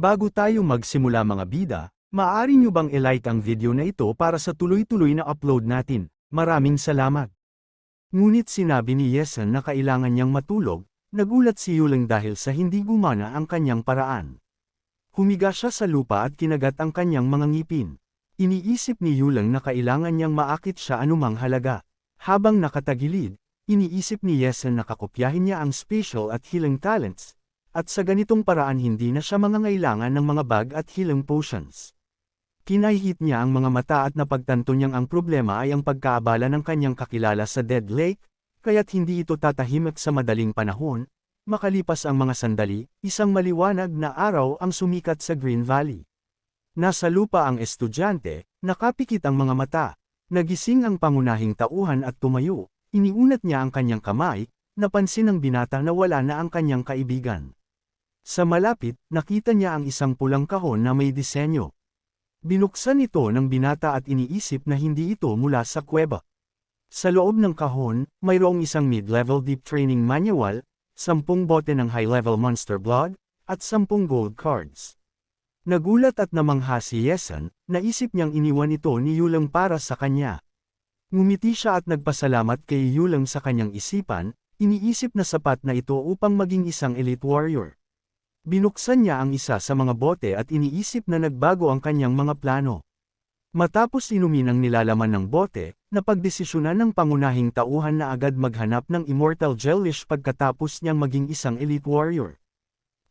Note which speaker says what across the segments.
Speaker 1: Bago tayo magsimula mga bida, maaari nyo bang i-like ang video na ito para sa tuloy-tuloy na upload natin? Maraming salamat. Ngunit sinabi ni Yeson na kailangan niyang matulog, nagulat si Yuling dahil sa hindi gumana ang kanyang paraan. Humiga siya sa lupa at kinagat ang kanyang mga ngipin. Iniisip ni Yuling na kailangan niyang maakit siya anumang halaga. Habang nakatagilid, iniisip ni Yeson na kakopyahin niya ang spatial at healing talents, at sa ganitong paraan hindi na siya mangangailangan ng mga bag at healing potions. Kinahit niya ang mga mata at napagtanto niyang ang problema ay ang pagkaabala ng kanyang kakilala sa Dead Lake, kaya't hindi ito tatahimik sa madaling panahon. Makalipas ang mga sandali, isang maliwanag na araw ang sumikat sa Green Valley. Nasa lupa ang estudyante, nakapikit ang mga mata. Nagising ang pangunahing tauhan at tumayo. Iniunat niya ang kanyang kamay, napansin ng binata na wala na ang kanyang kaibigan. Sa malapit, nakita niya ang isang pulang kahon na may disenyo. Binuksan ito ng binata at iniisip na hindi ito mula sa kuweba. Sa loob ng kahon, mayroong isang mid-level deep training manual, 10 bote ng high-level monster blood, at 10 gold cards. Nagulat at namangha si Yeson, naisip niyang iniwan ito ni Yuling para sa kanya. Ngumiti siya at nagpasalamat kay Yuling sa kanyang isipan, iniisip na sapat na ito upang maging isang elite warrior. Binuksan niya ang isa sa mga bote at iniisip na nagbago ang kanyang mga plano. Matapos inumin ang nilalaman ng bote, napagdesisyonan ng pangunahing tauhan na agad maghanap ng immortal jellyfish pagkatapos niyang maging isang elite warrior.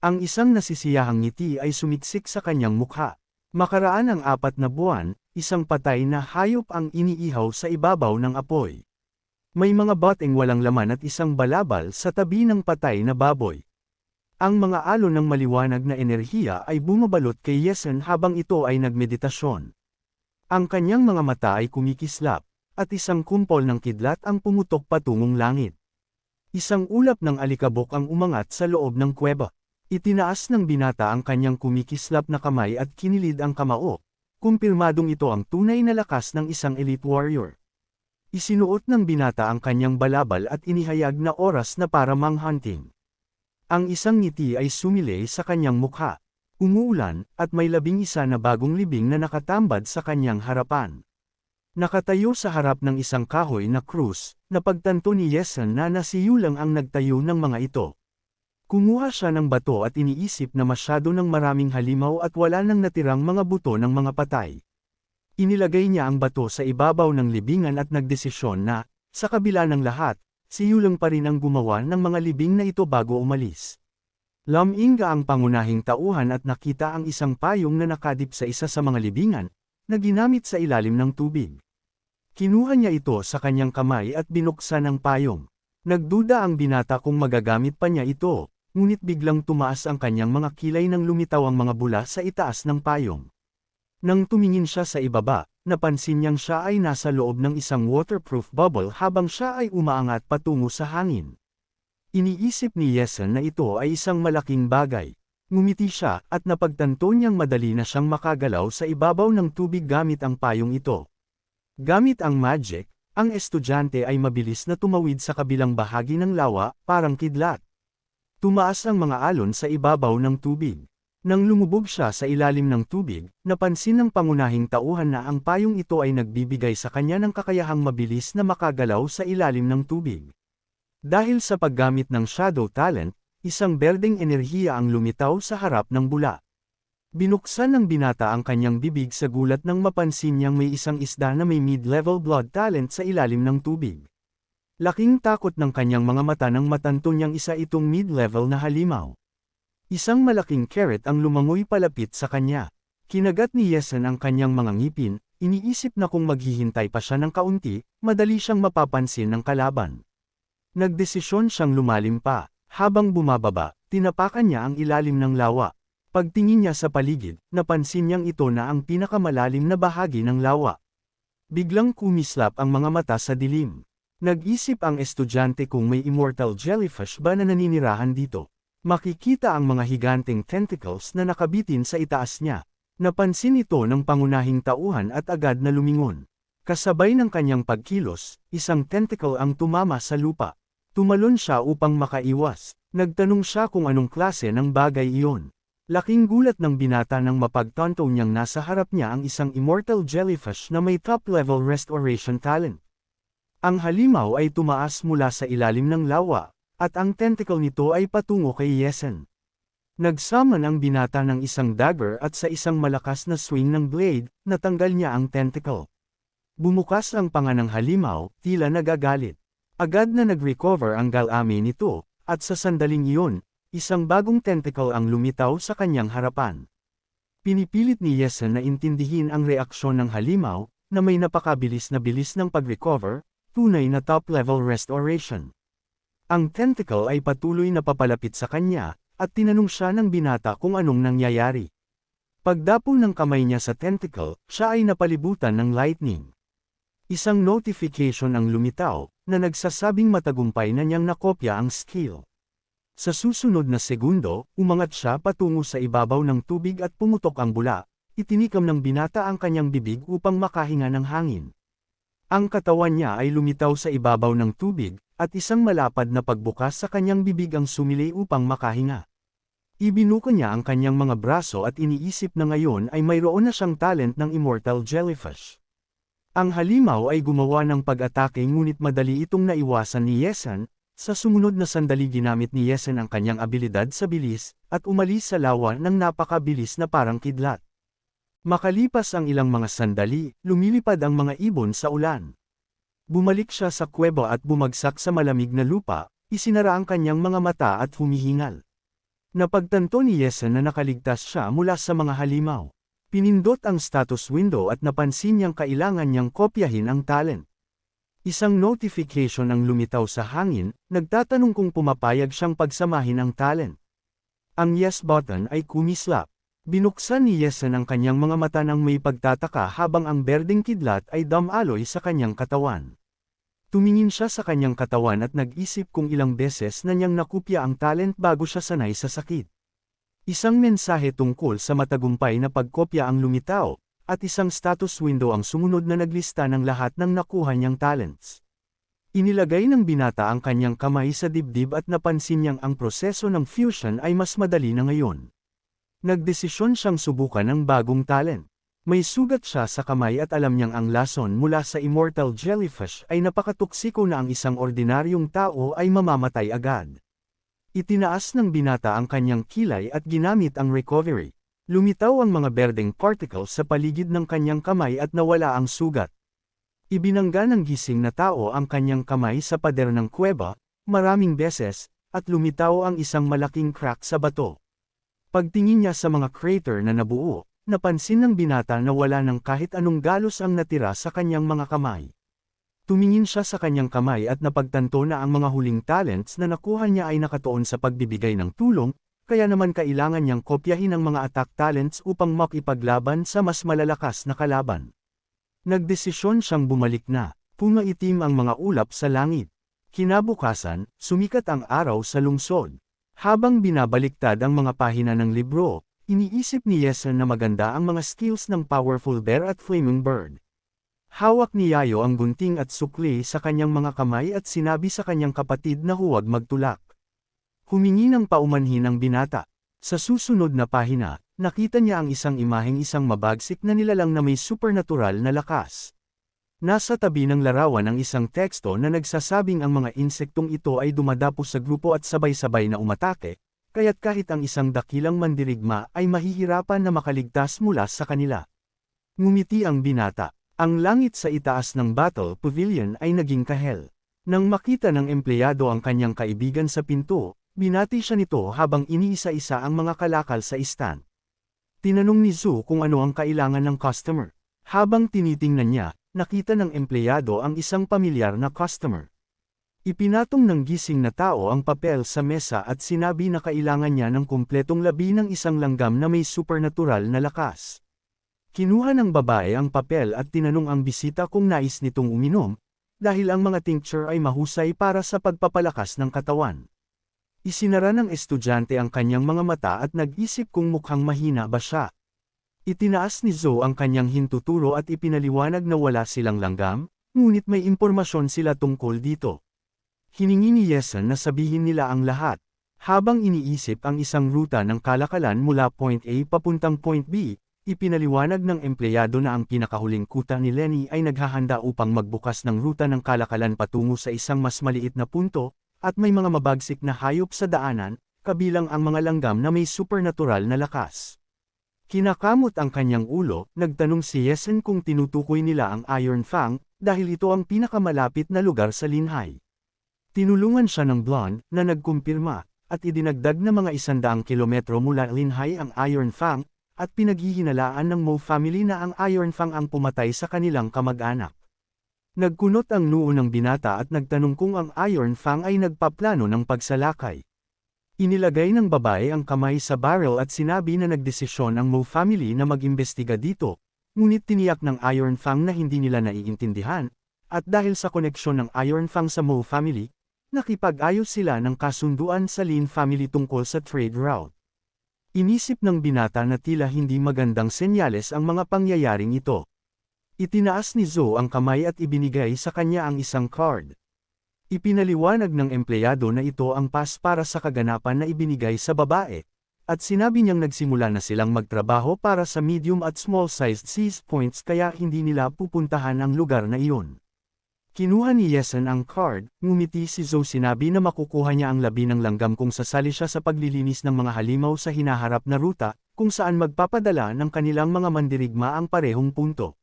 Speaker 1: Ang isang nasisiyahang ngiti ay sumiksik sa kanyang mukha. Makaraan ang 4 na buwan, isang patay na hayop ang iniihaw sa ibabaw ng apoy. May mga boteng walang laman at isang balabal sa tabi ng patay na baboy. Ang mga alon ng maliwanag na enerhiya ay bumabalot kay Yeson habang ito ay nagmeditasyon. Ang kanyang mga mata ay kumikislap, at isang kumpol ng kidlat ang pumutok patungong langit. Isang ulap ng alikabok ang umangat sa loob ng kuweba. Itinaas ng binata ang kanyang kumikislap na kamay at kinilid ang kamao. Kumpirmadong ito ang tunay na lakas ng isang elite warrior. Isinuot ng binata ang kanyang balabal at inihayag na oras na para manghunting. Ang isang ngiti ay sumilay sa kanyang mukha. Umuulan, at may 11 na bagong libing na nakatambad sa kanyang harapan. Nakatayo sa harap ng isang kahoy na krus, napagtanto ni Yeson na si Yuling ang nagtayo ng mga ito. Kumuha siya ng bato at iniisip na masyado ng maraming halimaw at wala nang natirang mga buto ng mga patay. Inilagay niya ang bato sa ibabaw ng libingan at nagdesisyon na, sa kabila ng lahat, si Yuling pa rin ang gumawa ng mga libing na ito bago umalis. Luminga ang pangunahing tauhan at nakita ang isang payong na nakadip sa isa sa mga libingan, na ginamit sa ilalim ng tubig. Kinuha niya ito sa kanyang kamay at binuksan ang payong. Nagduda ang binata kung magagamit pa niya ito, ngunit biglang tumaas ang kanyang mga kilay nang lumitaw ang mga bula sa itaas ng payong. Nang tumingin siya sa ibaba, napansin niyang siya ay nasa loob ng isang waterproof bubble habang siya ay umaangat patungo sa hangin. Iniisip ni Yeson na ito ay isang malaking bagay. Ngumiti siya at napagtanto niyang madali na siyang makagalaw sa ibabaw ng tubig gamit ang payong ito. Gamit ang magic, ang estudyante ay mabilis na tumawid sa kabilang bahagi ng lawa, parang kidlat. Tumaas ang mga alon sa ibabaw ng tubig. Nang lumubog siya sa ilalim ng tubig, napansin ng pangunahing tauhan na ang payong ito ay nagbibigay sa kanya ng kakayahang mabilis na makagalaw sa ilalim ng tubig. Dahil sa paggamit ng shadow talent, isang berdeng enerhiya ang lumitaw sa harap ng bula. Binuksan ng binata ang kanyang bibig sa gulat nang mapansin niyang may isang isda na may mid-level blood talent sa ilalim ng tubig. Laking takot ng kanyang mga mata nang matanto niyang isa itong mid-level na halimaw. Isang malaking carrot ang lumangoy palapit sa kanya. Kinagat ni Yeson ang kanyang mga ngipin, iniisip na kung maghihintay pa siya ng kaunti, madali siyang mapapansin ng kalaban. Nagdesisyon siyang lumalim pa. Habang bumababa, tinapakan niya ang ilalim ng lawa. Pagtingin niya sa paligid, napansin niyang ito na ang pinakamalalim na bahagi ng lawa. Biglang kumislap ang mga mata sa dilim. Nag-isip ang estudyante kung may immortal jellyfish ba na naninirahan dito. Makikita ang mga higanteng tentacles na nakabitin sa itaas niya. Napansin ito ng pangunahing tauhan at agad na lumingon. Kasabay ng kanyang pagkilos, isang tentacle ang tumama sa lupa. Tumalon siya upang makaiwas. Nagtanong siya kung anong klase ng bagay iyon. Laking gulat ng binata nang mapagtanto niyang nasa harap niya ang isang immortal jellyfish na may top-level restoration talent. Ang halimaw ay tumaas mula sa ilalim ng lawa, at ang tentacle nito ay patungo kay Yesen. Nagsaman ang binata ng isang dagger at sa isang malakas na swing ng blade, natanggal niya ang tentacle. Bumukas ang panga ng halimaw, tila nagagalit. Agad na nag-recover ang galami nito, at sa sandaling iyon, isang bagong tentacle ang lumitaw sa kanyang harapan. Pinipilit ni Yesen na intindihin ang reaksyon ng halimaw, na may napakabilis na bilis ng pag-recover, tunay na top-level restoration. Ang tentacle ay patuloy na papalapit sa kanya, at tinanong siya ng binata kung anong nangyayari. Pagdapo ng kamay niya sa tentacle, siya ay napalibutan ng lightning. Isang notification ang lumitaw, na nagsasabing matagumpay na niyang nakopya ang skill. Sa susunod na segundo, umangat siya patungo sa ibabaw ng tubig at pumutok ang bula. Itinikam ng binata ang kanyang bibig upang makahinga ng hangin. Ang katawan niya ay lumitaw sa ibabaw ng tubig, at isang malapad na pagbukas sa kanyang bibig ang sumili upang makahinga. Ibinuka niya ang kanyang mga braso at iniisip na ngayon ay mayroon na siyang talent ng immortal jellyfish. Ang halimaw ay gumawa ng pag-atake ngunit madali itong naiwasan ni Yesen. Sa sumunod na sandali ginamit ni Yesen ang kanyang abilidad sa bilis, at umalis sa lawa ng napakabilis na parang kidlat. Makalipas ang ilang mga sandali, lumilipad ang mga ibon sa ulan. Bumalik siya sa kuweba at bumagsak sa malamig na lupa, isinara ang kanyang mga mata at humihingal. Napagtanto ni Yesen na nakaligtas siya mula sa mga halimaw. Pinindot ang status window at napansin niyang kailangan niyang kopyahin ang talent. Isang notification ang lumitaw sa hangin, nagtatanong kung pumapayag siyang pagsamahin ang talent. Ang yes button ay kumislap. Binuksan ni Yesen ang kanyang mga mata nang may pagtataka habang ang berdeng kidlat ay dumaloy sa kanyang katawan. Tumingin siya sa kanyang katawan at nag-isip kung ilang beses na niyang nakupya ang talent bago siya sanay sa sakit. Isang mensahe tungkol sa matagumpay na pagkopya ang lumitaw, at isang status window ang sumunod na naglista ng lahat ng nakuha niyang talents. Inilagay ng binata ang kanyang kamay sa dibdib at napansin niyang ang proseso ng fusion ay mas madali na ngayon. Nagdesisyon siyang subukan ng bagong talent. May sugat siya sa kamay at alam niyang ang lason mula sa immortal jellyfish ay napakatuksiko na ang isang ordinaryong tao ay mamamatay agad. Itinaas ng binata ang kanyang kilay at ginamit ang recovery. Lumitaw ang mga berdeng particles sa paligid ng kanyang kamay at nawala ang sugat. Ibinangga ng gising na tao ang kanyang kamay sa pader ng kuweba, maraming beses, at lumitaw ang isang malaking crack sa bato. Pagtingin niya sa mga crater na nabuo, napansin ng binata na wala ng kahit anong galos ang natira sa kanyang mga kamay. Tumingin siya sa kanyang kamay at napagtanto na ang mga huling talents na nakuha niya ay nakatuon sa pagbibigay ng tulong, kaya naman kailangan niyang kopyahin ang mga attack talents upang makipaglaban sa mas malalakas na kalaban. Nagdesisyon siyang bumalik na, punga itim ang mga ulap sa langit. Kinabukasan, sumikat ang araw sa lungsod. Habang binabaliktad ang mga pahina ng libro, iniisip ni Yesen na maganda ang mga skills ng Powerful Bear at Flaming Bird. Hawak ni Yayo ang gunting at sukli sa kanyang mga kamay at sinabi sa kanyang kapatid na huwag magtulak. Humingi ng paumanhin ang binata. Sa susunod na pahina, nakita niya ang isang imaheng isang mabagsik na nilalang na may supernatural na lakas. Nasa tabi ng larawan ang isang teksto na nagsasabing ang mga insektong ito ay dumadapo sa grupo at sabay-sabay na umatake, kaya't kahit ang isang dakilang mandirigma ay mahihirapan na makaligtas mula sa kanila. Ngumiti ang binata. Ang langit sa itaas ng battle pavilion ay naging kahel. Nang makita ng empleyado ang kanyang kaibigan sa pinto, binati siya nito habang iniisa-isa ang mga kalakal sa stand. Tinanong ni Zhu kung ano ang kailangan ng customer. Habang tinitingnan niya, nakita ng empleyado ang isang pamilyar na customer. Ipinatong ng gising na tao ang papel sa mesa at sinabi na kailangan niya ng kumpletong labi ng isang langgam na may supernatural na lakas. Kinuha ng babae ang papel at tinanong ang bisita kung nais nitong uminom, dahil ang mga tincture ay mahusay para sa pagpapalakas ng katawan. Isinara ng estudyante ang kanyang mga mata at nag-isip kung mukhang mahina ba siya. Itinaas ni Zhou ang kanyang hintuturo at ipinaliwanag na wala silang langgam, ngunit may impormasyon sila tungkol dito. Hiningi ni Yesen na sabihin nila ang lahat. Habang iniisip ang isang ruta ng kalakalan mula point A papuntang point B, ipinaliwanag ng empleyado na ang pinakahuling kuta ni Lenny ay naghahanda upang magbukas ng ruta ng kalakalan patungo sa isang mas maliit na punto, at may mga mabagsik na hayop sa daanan, kabilang ang mga langgam na may supernatural na lakas. Kinakamot ang kanyang ulo, nagtanong si Yesen kung tinutukoy nila ang Iron Fang, dahil ito ang pinakamalapit na lugar sa Linhai. Tinulungan siya ng blonde, na nagkumpirma, at idinagdag na mga 100 kilometro mula Linhai ang Iron Fang, at pinaghihinalaan ng Mo family na ang Iron Fang ang pumatay sa kanilang kamag-anak. Nagkunot ang noo ng binata at nagtanong kung ang Iron Fang ay nagpaplano ng pagsalakay. Inilagay ng babae ang kamay sa barrel at sinabi na nagdesisyon ang Mo family na mag-imbestiga dito, ngunit tiniyak ng Iron Fang na hindi nila naiintindihan, at dahil sa koneksyon ng Iron Fang sa Mo family, nakipag-ayos sila ng kasunduan sa Lin family tungkol sa trade route. Inisip ng binata na tila hindi magandang senyales ang mga pangyayaring ito. Itinaas ni Zoe ang kamay at ibinigay sa kanya ang isang card. Ipinaliwanag ng empleyado na ito ang pass para sa kaganapan na ibinigay sa babae, at sinabi niyang nagsimula na silang magtrabaho para sa medium at small-sized seize points kaya hindi nila pupuntahan ang lugar na iyon. Kinuha ni Yesen ang card, ngumiti si Zoe sinabi na makukuha niya ang labi ng langgam kung sasali siya sa paglilinis ng mga halimaw sa hinaharap na ruta, kung saan magpapadala ng kanilang mga mandirigma ang parehong punto.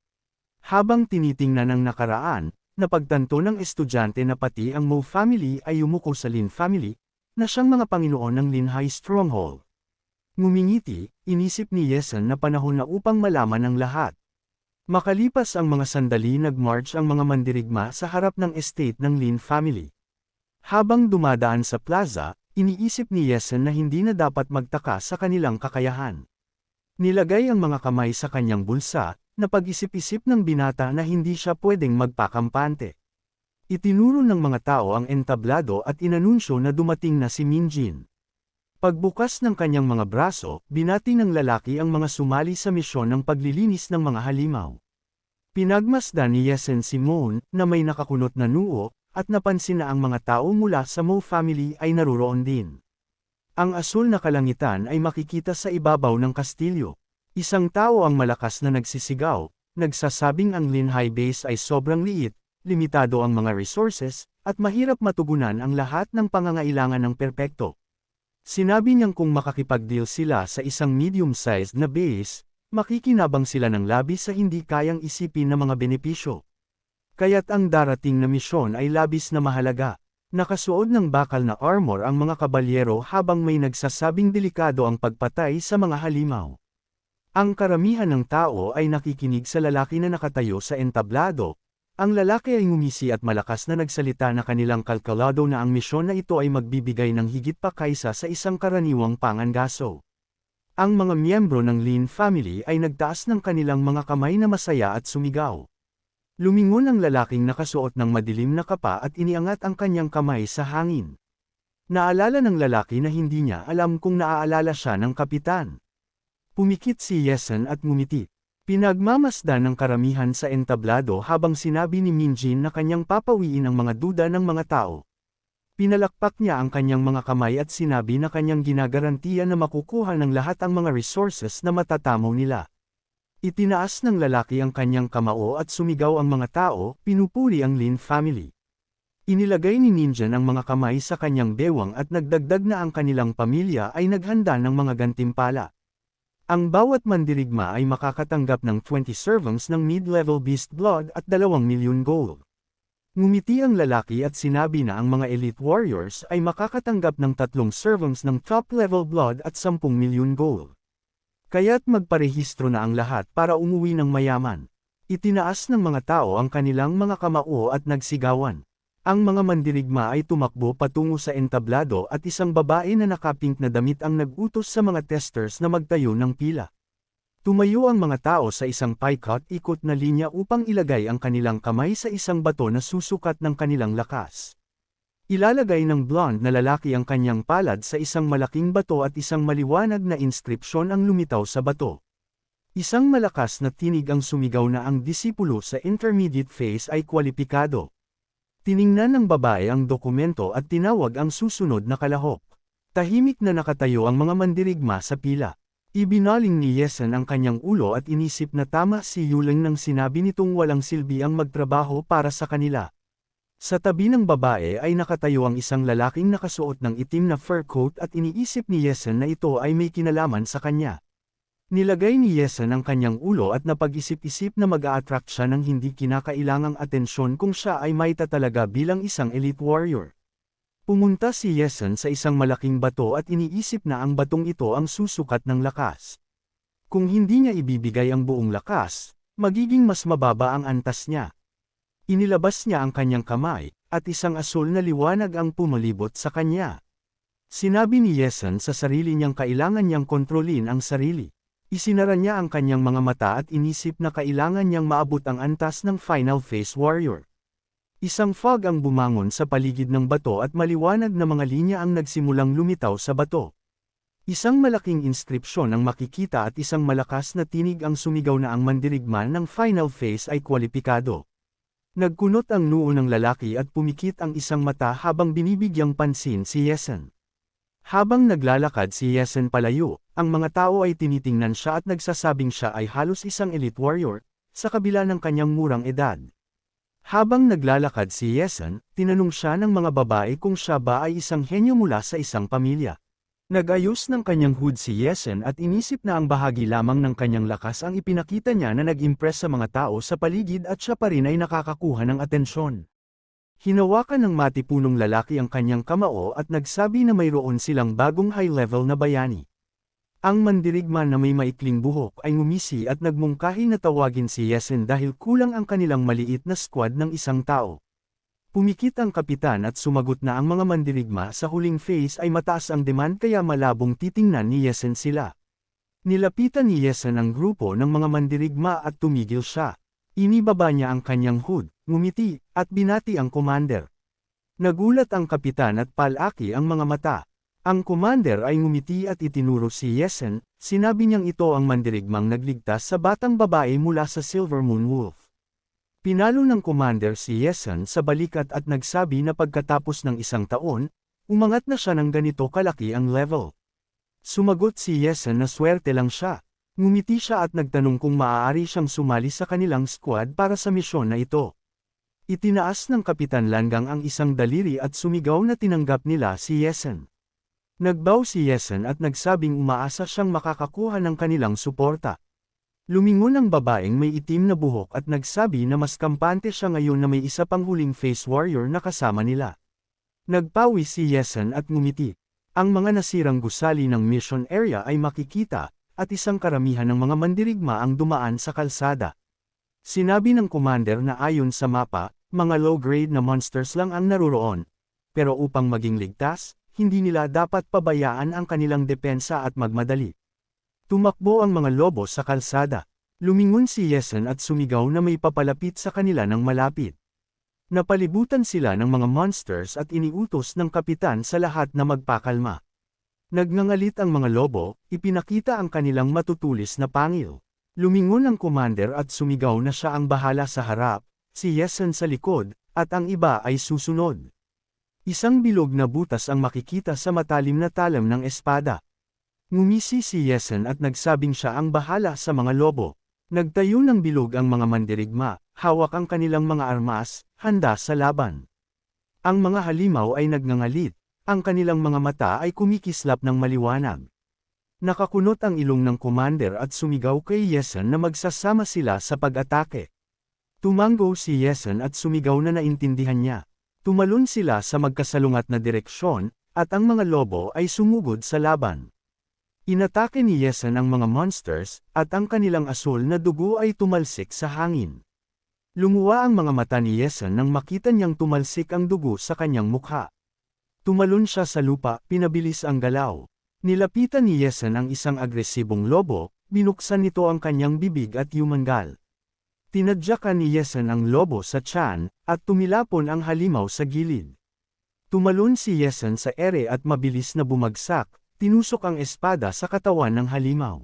Speaker 1: Habang tinitingnan ng nakaraan, napagtanto ng estudyante na pati ang Mo family ay yumuko sa Lin family, na siyang mga Panginoon ng Linhai Stronghold. Ngumingiti, inisip ni Yesen na panahon na upang malaman ang lahat. Makalipas ang mga sandali nag-march ang mga mandirigma sa harap ng estate ng Lin family. Habang dumadaan sa plaza, iniisip ni Yesen na hindi na dapat magtaka sa kanilang kakayahan. Nilagay ang mga kamay sa kanyang bulsa, napag-isip-isip ng binata na hindi siya pwedeng magpakampante. Itinuro ng mga tao ang entablado at inanunsyo na dumating na si Minjin. Pagbukas ng kanyang mga braso, binati ng lalaki ang mga sumali sa misyon ng paglilinis ng mga halimaw. Pinagmasdan ni Yesen si Moon, na may nakakunot na noo, at napansin na ang mga tao mula sa Mo family ay naruroon din. Ang asul na kalangitan ay makikita sa ibabaw ng kastilyo. Isang tao ang malakas na nagsisigaw, nagsasabing ang Linhai base ay sobrang liit, limitado ang mga resources, at mahirap matugunan ang lahat ng pangangailangan ng perpekto. Sinabi niyang kung makakipag-deal sila sa isang medium-sized na base, makikinabang sila ng labis sa hindi kayang isipin na mga benepisyo. Kaya't ang darating na misyon ay labis na mahalaga. Nakasuot ng bakal na armor ang mga kabalyero habang may nagsasabing delikado ang pagpatay sa mga halimaw. Ang karamihan ng tao ay nakikinig sa lalaki na nakatayo sa entablado. Ang lalaki ay ngumisi at malakas na nagsalita na kanilang kalkulado na ang misyon na ito ay magbibigay ng higit pa kaysa sa isang karaniwang pangangaso. Ang mga miyembro ng Lin family ay nagtaas ng kanilang mga kamay na masaya at sumigaw. Lumingon ang lalaking nakasuot ng madilim na kapa at iniangat ang kanyang kamay sa hangin. Naalala ng lalaki na hindi niya alam kung naaalala siya ng kapitan. Pumikit si Yesen at ngumiti. Pinagmamasdan ng karamihan sa entablado habang sinabi ni Minjin na kanyang papawiin ang mga duda ng mga tao. Pinalakpak niya ang kanyang mga kamay at sinabi na kanyang ginagarantiya na makukuha ng lahat ang mga resources na matatamo nila. Itinaas ng lalaki ang kanyang kamao at sumigaw ang mga tao, pinupuri ang Lin family. Inilagay ni Ninjan ang mga kamay sa kanyang bewang at nagdagdag na ang kanilang pamilya ay naghanda ng mga gantimpala. Ang bawat mandirigma ay makakatanggap ng 20 servings ng mid-level beast blood at 2 milyon gold. Ngumiti ang lalaki at sinabi na ang mga elite warriors ay makakatanggap ng 3 servings ng top-level blood at 10 milyon gold. Kaya't magparehistro na ang lahat para umuwi ng mayaman. Itinaas ng mga tao ang kanilang mga kamao at nagsigawan. Ang mga mandirigma ay tumakbo patungo sa entablado at isang babae na nakapink na damit ang nag-utos sa mga testers na magtayo ng pila. Tumayo ang mga tao sa isang paikot-ikot na linya upang ilagay ang kanilang kamay sa isang bato na susukat ng kanilang lakas. Ilalagay ng blonde na lalaki ang kanyang palad sa isang malaking bato at isang maliwanag na inskripsyon ang lumitaw sa bato. Isang malakas na tinig ang sumigaw na ang disipulo sa intermediate phase ay kwalipikado. Tiningnan ng babae ang dokumento at tinawag ang susunod na kalahok. Tahimik na nakatayo ang mga mandirigma sa pila. Ibinaling ni Yesan ang kanyang ulo at inisip na tama si Yuling nang sinabi nitong walang silbi ang magtrabaho para sa kanila. Sa tabi ng babae ay nakatayo ang isang lalaking nakasuot ng itim na fur coat at iniisip ni Yesan na ito ay may kinalaman sa kanya. Nilagay ni Yesan ang kanyang ulo at napag-isip-isip na mag-a-attract siya ng hindi kinakailangang atensyon kung siya ay may tatalaga bilang isang elite warrior. Pumunta si Yesan sa isang malaking bato at iniisip na ang batong ito ang susukat ng lakas. Kung hindi niya ibibigay ang buong lakas, magiging mas mababa ang antas niya. Inilabas niya ang kanyang kamay, at isang asul na liwanag ang pumalibot sa kanya. Sinabi ni Yesan sa sarili niyang kailangan niyang kontrolin ang sarili. Isinara niya ang kanyang mga mata at inisip na kailangan niyang maabot ang antas ng Final Face Warrior. Isang fog ang bumangon sa paligid ng bato at maliwanag na mga linya ang nagsimulang lumitaw sa bato. Isang malaking inskripsyon ang makikita at isang malakas na tinig ang sumigaw na ang mandirigma ng Final Face ay kwalipikado. Nagkunot ang noo ng lalaki at pumikit ang isang mata habang binibigyang pansin si Yesan. Habang naglalakad si Yesan palayo, ang mga tao ay tinitingnan siya at nagsasabing siya ay halos isang elite warrior, sa kabila ng kanyang murang edad. Habang naglalakad si Yesan, tinanong siya ng mga babae kung siya ba ay isang henyo mula sa isang pamilya. Nag-ayos ng kanyang hood si Yesan at inisip na ang bahagi lamang ng kanyang lakas ang ipinakita niya na nag-impress sa mga tao sa paligid at siya pa rin ay nakakakuha ng atensyon. Hinawakan ng matipunong lalaki ang kanyang kamao at nagsabi na mayroon silang bagong high-level na bayani. Ang mandirigma na may maikling buhok ay ngumisi at nagmungkahi na tawagin si Yesan dahil kulang ang kanilang maliit na squad ng isang tao. Pumikit ang kapitan at sumagot na ang mga mandirigma sa huling phase ay mataas ang demand kaya malabong titingnan ni Yesan sila. Nilapitan ni Yesan ang grupo ng mga mandirigma at tumigil siya. Inibaba niya ang kanyang hood, ngumiti, at binati ang commander. Nagulat ang kapitan at palaki ang mga mata. Ang commander ay ngumiti at itinuro si Yesan, sinabi niyang ito ang mandirigmang nagligtas sa batang babae mula sa Silver Moon Wolf. Pinalo ng commander si Yesan sa balikat at nagsabi na pagkatapos ng isang taon, umangat na siya ng ganito kalaki ang level. Sumagot si Yesan na swerte lang siya. Ngumiti siya at nagtanong kung maaari siyang sumali sa kanilang squad para sa misyon na ito. Itinaas ng Kapitan Langang ang isang daliri at sumigaw na tinanggap nila si Yesan. Nagbaw si Yesan at nagsabing umaasa siyang makakakuha ng kanilang suporta. Lumingon ang babaeng may itim na buhok at nagsabi na mas kampante siya ngayon na may isa pang huling face warrior na kasama nila. Nagpawi si Yesan at ngumiti. Ang mga nasirang gusali ng mission area ay makikita, at isang karamihan ng mga mandirigma ang dumaan sa kalsada. Sinabi ng commander na ayon sa mapa, mga low-grade na monsters lang ang naruroon. Pero upang maging ligtas, hindi nila dapat pabayaan ang kanilang depensa at magmadali. Tumakbo ang mga lobo sa kalsada. Lumingon si Yesan at sumigaw na may papalapit sa kanila ng malapit. Napalibutan sila ng mga monsters at iniutos ng kapitan sa lahat na magpakalma. Nagngangalit ang mga lobo, ipinakita ang kanilang matutulis na pangil. Lumingon ang commander at sumigaw na siya ang bahala sa harap, si Yesan sa likod, at ang iba ay susunod. Isang bilog na butas ang makikita sa matalim na talam ng espada. Ngumisi si Yesan at nagsabing siya ang bahala sa mga lobo. Nagtayo ng bilog ang mga mandirigma, hawak ang kanilang mga armas, handa sa laban. Ang mga halimaw ay nagngangalit, ang kanilang mga mata ay kumikislap ng maliwanag. Nakakunot ang ilong ng commander at sumigaw kay Yesan na magsasama sila sa pag-atake. Tumango si Yesan at sumigaw na naintindihan niya. Tumalon sila sa magkasalungat na direksyon, at ang mga lobo ay sumugod sa laban. Inatake ni Yesan ang mga monsters, at ang kanilang asul na dugo ay tumalsik sa hangin. Lumuwa ang mga mata ni Yesan nang makita niyang tumalsik ang dugo sa kanyang mukha. Tumalon siya sa lupa, pinabilis ang galaw. Nilapitan ni Yesan ang isang agresibong lobo, binuksan nito ang kanyang bibig at yumangal. Tinadyakan ni Yesan ang lobo sa tiyan, at tumilapon ang halimaw sa gilid. Tumalon si Yesan sa ere at mabilis na bumagsak, tinusok ang espada sa katawan ng halimaw.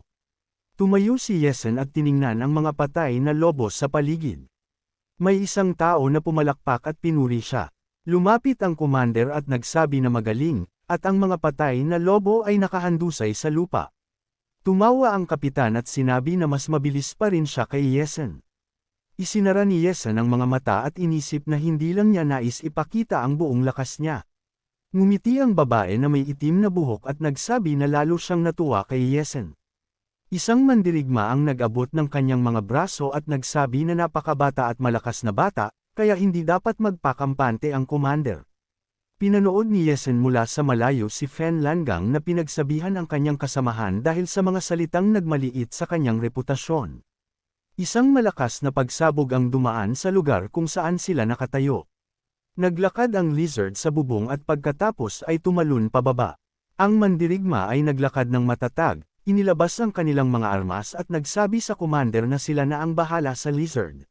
Speaker 1: Tumayo si Yesan at tiningnan ang mga patay na lobo sa paligid. May isang tao na pumalakpak at pinuri siya. Lumapit ang commander at nagsabi na magaling, at ang mga patay na lobo ay nakahandusay sa lupa. Tumawa ang kapitan at sinabi na mas mabilis pa rin siya kay Yesen. Isinara ni Yesen ang mga mata at inisip na hindi lang niya nais ipakita ang buong lakas niya. Ngumiti ang babae na may itim na buhok at nagsabi na lalo siyang natuwa kay Yesen. Isang mandirigma ang nag-abot ng kanyang mga braso at nagsabi na napakabata at malakas na bata, kaya hindi dapat magpakampante ang commander. Pinanood ni Yesen mula sa malayo si Fen Langang na pinagsabihan ang kanyang kasamahan dahil sa mga salitang nagmaliit sa kanyang reputasyon. Isang malakas na pagsabog ang dumaan sa lugar kung saan sila nakatayo. Naglakad ang lizard sa bubong at pagkatapos ay tumalon pababa. Ang mandirigma ay naglakad ng matatag, inilabas ang kanilang mga armas at nagsabi sa commander na sila na ang bahala sa lizard.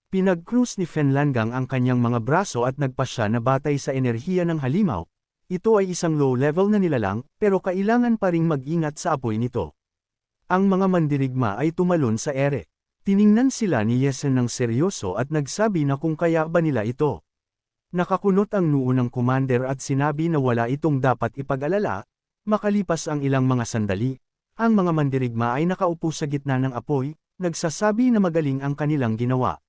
Speaker 1: Pinag-cruise ni Fen Langang ang kanyang mga braso at nagpasya na batay sa enerhiya ng halimaw. Ito ay isang low-level na nilalang, pero kailangan pa ring mag-ingat sa apoy nito. Ang mga mandirigma ay tumalon sa ere. Tiningnan sila ni Yesen ng seryoso at nagsabi na kung kaya ba nila ito. Nakakunot ang noo ng commander at sinabi na wala itong dapat ipag-alala. Makalipas ang ilang mga sandali, ang mga mandirigma ay nakaupo sa gitna ng apoy, nagsasabi na magaling ang kanilang ginawa.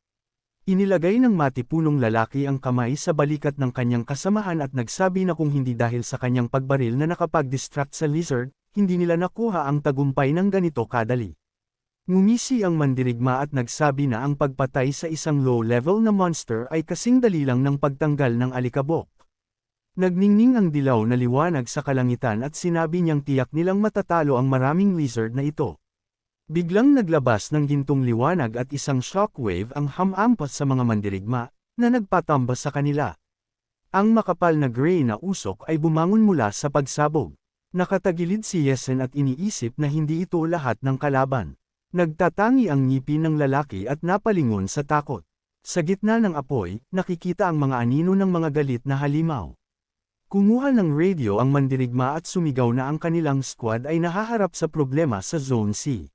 Speaker 1: Inilagay ng matipunong lalaki ang kamay sa balikat ng kanyang kasamahan at nagsabi na kung hindi dahil sa kanyang pagbaril na nakapag-distract sa lizard, hindi nila nakuha ang tagumpay ng ganito kadali. Ngumisi ang mandirigma at nagsabi na ang pagpatay sa isang low-level na monster ay kasing dali lang ng pagtanggal ng alikabok. Nagningning ang dilaw na liwanag sa kalangitan at sinabi niyang tiyak nilang matatalo ang maraming lizard na ito. Biglang naglabas ng gintong liwanag at isang shockwave ang hamampas sa mga mandirigma, na nagpatambas sa kanila. Ang makapal na gray na usok ay bumangon mula sa pagsabog. Nakatagilid si Yesen at iniisip na hindi ito lahat ng kalaban. Nagtatangi ang ngipin ng lalaki at napalingon sa takot. Sa gitna ng apoy, nakikita ang mga anino ng mga galit na halimaw. Kumuha ng radio ang mandirigma at sumigaw na ang kanilang squad ay nahaharap sa problema sa Zone C.